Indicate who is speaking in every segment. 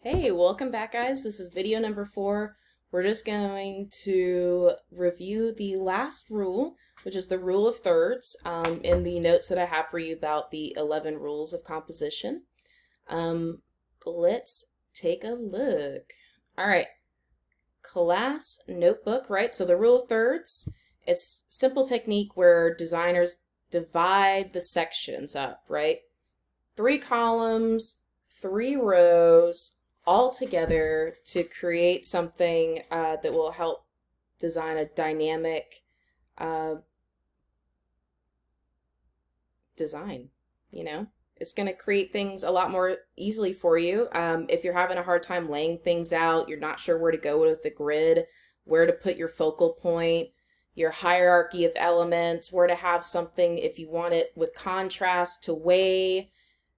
Speaker 1: Hey, welcome back, guys. This is video number 4. We're just going to review the last rule, which is the rule of thirds, in the notes that I have for you about the 11 rules of composition. Let's take a look. All right, class notebook, right? So the rule of thirds, it's simple technique where designers divide the sections up, right? 3 columns, 3 rows, all together to create something that will help design a dynamic uh, design. You know, it's going to create things a lot more easily for you. If you're having a hard time laying things out, you're not sure where to go with the grid, where to put your focal point, your hierarchy of elements, where to have something if you want it with contrast to weigh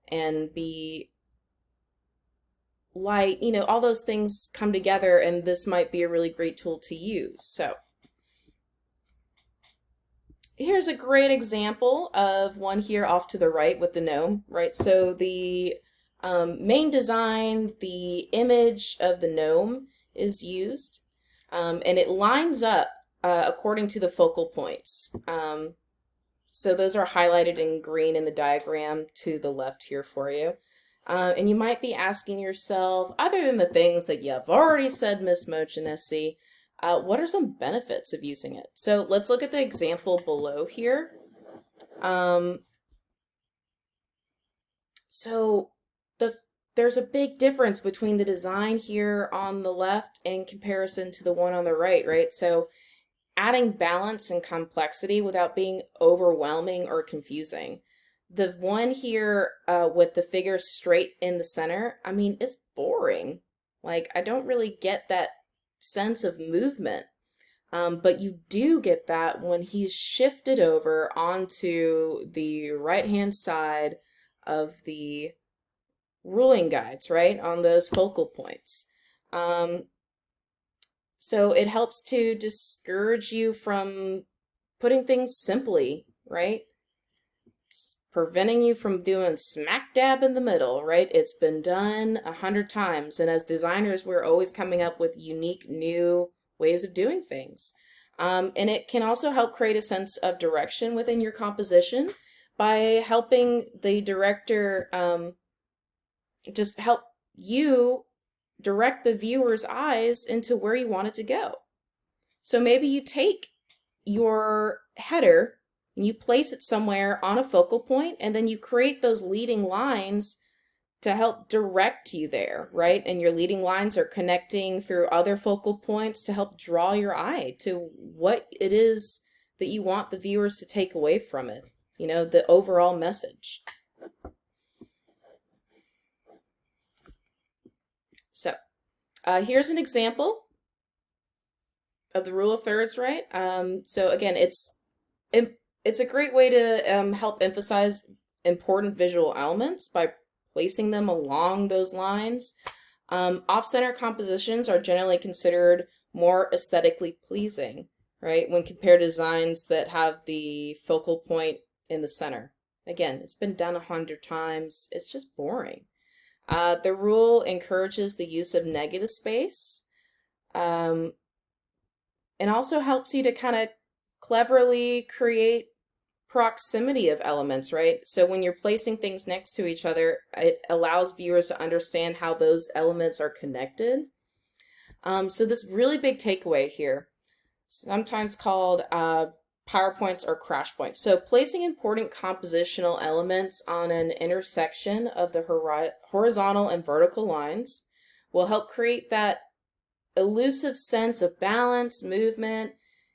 Speaker 1: and be light, all those things come together, and this might be a really great tool to use. So here's a great example of one here off to the right with the gnome, right? So the main design, the image of the gnome is used, and it lines up according to the focal points. So those are highlighted in green in the diagram to the left here for you. And you might be asking yourself, other than the things that you've already said, Miss Mochanessi, what are some benefits of using it? So let's look at the example below here. So there's a big difference between the design here on the left in comparison to the one on the right? So adding balance and complexity without being overwhelming or confusing. The one here with the figure straight in the center, I mean, it's boring. Like, I don't really get that sense of movement. But you do get that when he's shifted over onto the right-hand side of the ruling guides, right? On those focal points. So it helps to discourage you from putting things simply, right? Preventing you from doing smack dab in the middle, right? It's been done 100 times. And as designers, we're always coming up with unique new ways of doing things. And it can also help create a sense of direction within your composition by helping the director just help you direct the viewer's eyes into where you want it to go. So maybe you take your header and you place it somewhere on a focal point, and then you create those leading lines to help direct you there, right? And your leading lines are connecting through other focal points to help draw your eye to what it is that you want the viewers to take away from it, the overall message. So here's an example of the rule of thirds, right? So again, it's a great way to help emphasize important visual elements by placing them along those lines. Off-center compositions are generally considered more aesthetically pleasing, right, when compared to designs that have the focal point in the center. Again, it's been done 100 times. It's just boring. The rule encourages the use of negative space, and also helps you to kind of cleverly create proximity of elements, right? So when you're placing things next to each other, it allows viewers to understand how those elements are connected. So this really big takeaway here, sometimes called PowerPoints or crash points. So placing important compositional elements on an intersection of the horizontal and vertical lines will help create that elusive sense of balance, movement,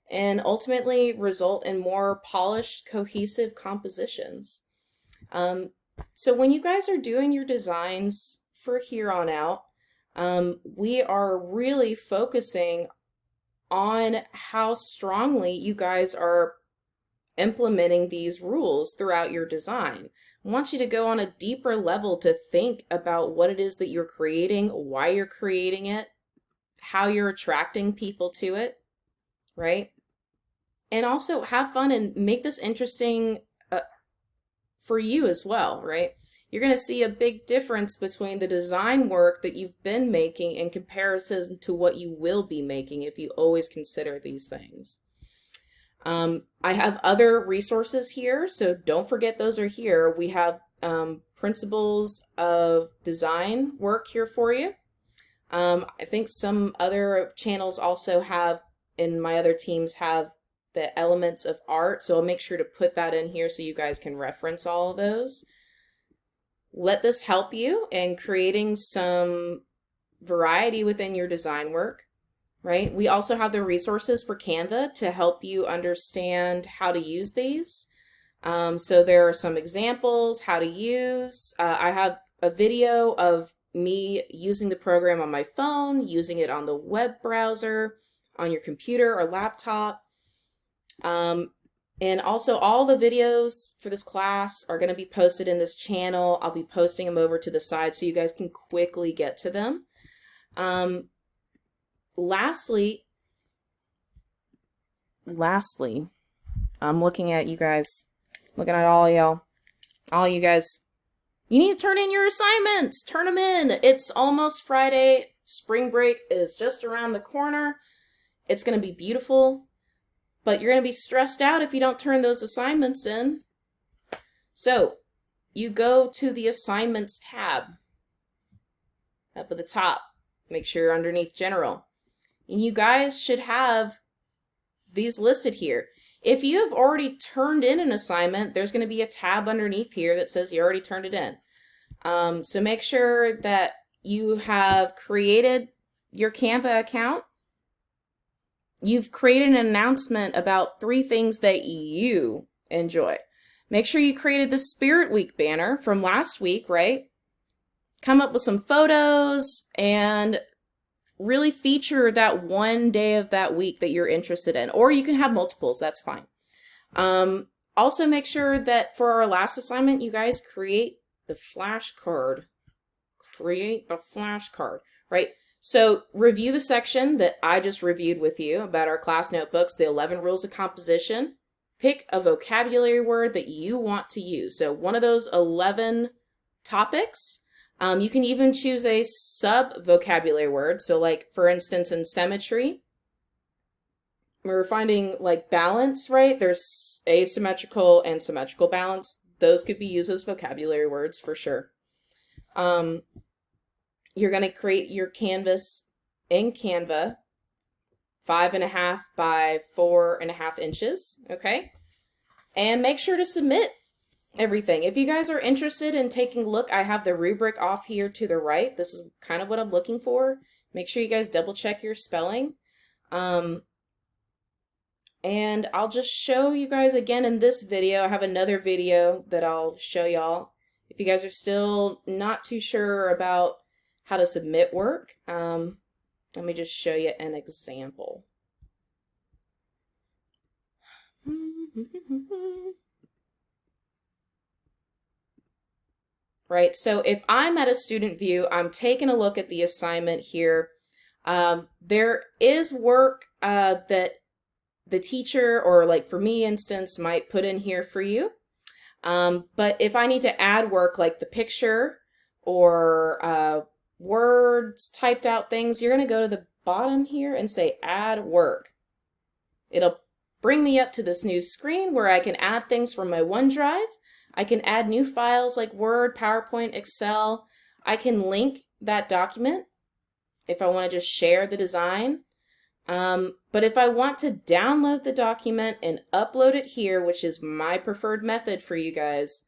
Speaker 1: and ultimately result in more polished, cohesive compositions. So when you guys are doing your designs for here on out, we are really focusing on how strongly you guys are implementing these rules throughout your design. I want you to go on a deeper level to think about what it is that you're creating, why you're creating it, how you're attracting people to it, right? And also have fun and make this interesting for you as well, right? you're going to see a big difference between the design work that you've been making in comparison to what you will be making if you always consider these things. I have other resources here, so don't forget those are here. We have principles of design work here for you. I think some other channels also have, and my other teams have, the elements of art, so I'll make sure to put that in here so you guys can reference all of those. Let this help you in creating some variety within your design work, right? We also have the resources for Canva to help you understand how to use these. So there are some examples, how to use. I have a video of me using the program on my phone, using it on the web browser, on your computer or laptop. And also all the videos for this class are going to be posted in this channel. I'll be posting them over to the side so you guys can quickly get to them. Lastly, I'm looking at you guys, looking at all you guys. You need to turn in your assignments. Turn them in. It's almost Friday. Spring break is just around the corner. It's going to be beautiful, but you're going to be stressed out if you don't turn those assignments in. So you go to the assignments tab up at the top. Make sure you're underneath general. And you guys should have these listed here. If you have already turned in an assignment, there's going to be a tab underneath here that says you already turned it in. So make sure that you have created your Canva account. You've created an announcement about 3 things that you enjoy. Make sure you created the Spirit Week banner from last week, right? Come up with some photos and really feature that one day of that week that you're interested in. Or you can have multiples, that's fine. Also make sure that for our last assignment, you guys create the flashcard. Create the flashcard, right? So review the section that I just reviewed with you about our class notebooks, the 11 rules of composition. Pick a vocabulary word that you want to use. So one of those 11 topics. You can even choose a sub-vocabulary word. So like, for instance, in symmetry, we're finding like balance, right? There's asymmetrical and symmetrical balance. Those could be used as vocabulary words for sure. You're going to create your canvas in Canva, 5.5 by 4.5 inches, okay? And make sure to submit everything. If you guys are interested in taking a look, I have the rubric off here to the right. This is kind of what I'm looking for. Make sure you guys double check your spelling. And I'll just show you guys again in this video. I have another video that I'll show y'all. If you guys are still not too sure about how to submit work, let me just show you an example. Right, so if I'm at a student view, I'm taking a look at the assignment here. There is work that the teacher, or like for me instance, might put in here for you. But if I need to add work like the picture or words, typed out things, you're going to go to the bottom here and say add work. It'll bring me up to this new screen where I can add things from my OneDrive. I can add new files like Word, PowerPoint, Excel. I can link that document if I want to just share the design. But if I want to download the document and upload it here, which is my preferred method for you guys,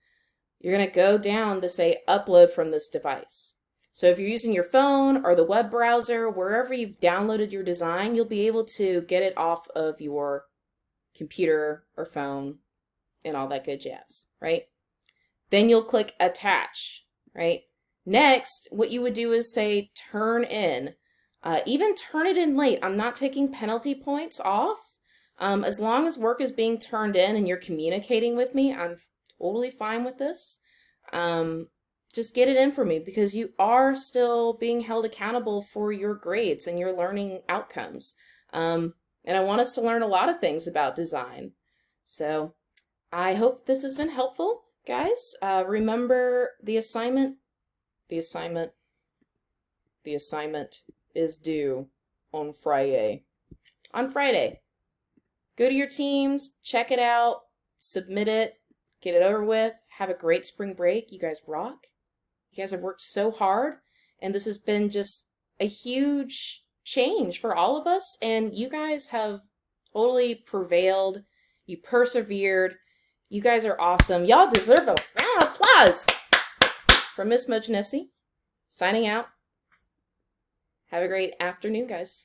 Speaker 1: you're going to go down to say upload from this device. So if you're using your phone or the web browser, wherever you've downloaded your design, you'll be able to get it off of your computer or phone and all that good jazz, right? Then you'll click attach, right? Next, what you would do is say turn in. Even turn it in late. I'm not taking penalty points off. As long as work is being turned in and you're communicating with me, I'm totally fine with this. Just get it in for me because you are still being held accountable for your grades and your learning outcomes. And I want us to learn a lot of things about design. So I hope this has been helpful. Guys, remember the assignment. The assignment. The assignment is due on Friday. On Friday. Go to your teams, check it out, submit it, get it over with. Have a great spring break. You guys rock. You guys have worked so hard, and this has been just a huge change for all of us, and you guys have totally prevailed. You persevered. You guys are awesome. Y'all deserve a round of applause. From Miss Mojanesi, signing out. Have a great afternoon, guys.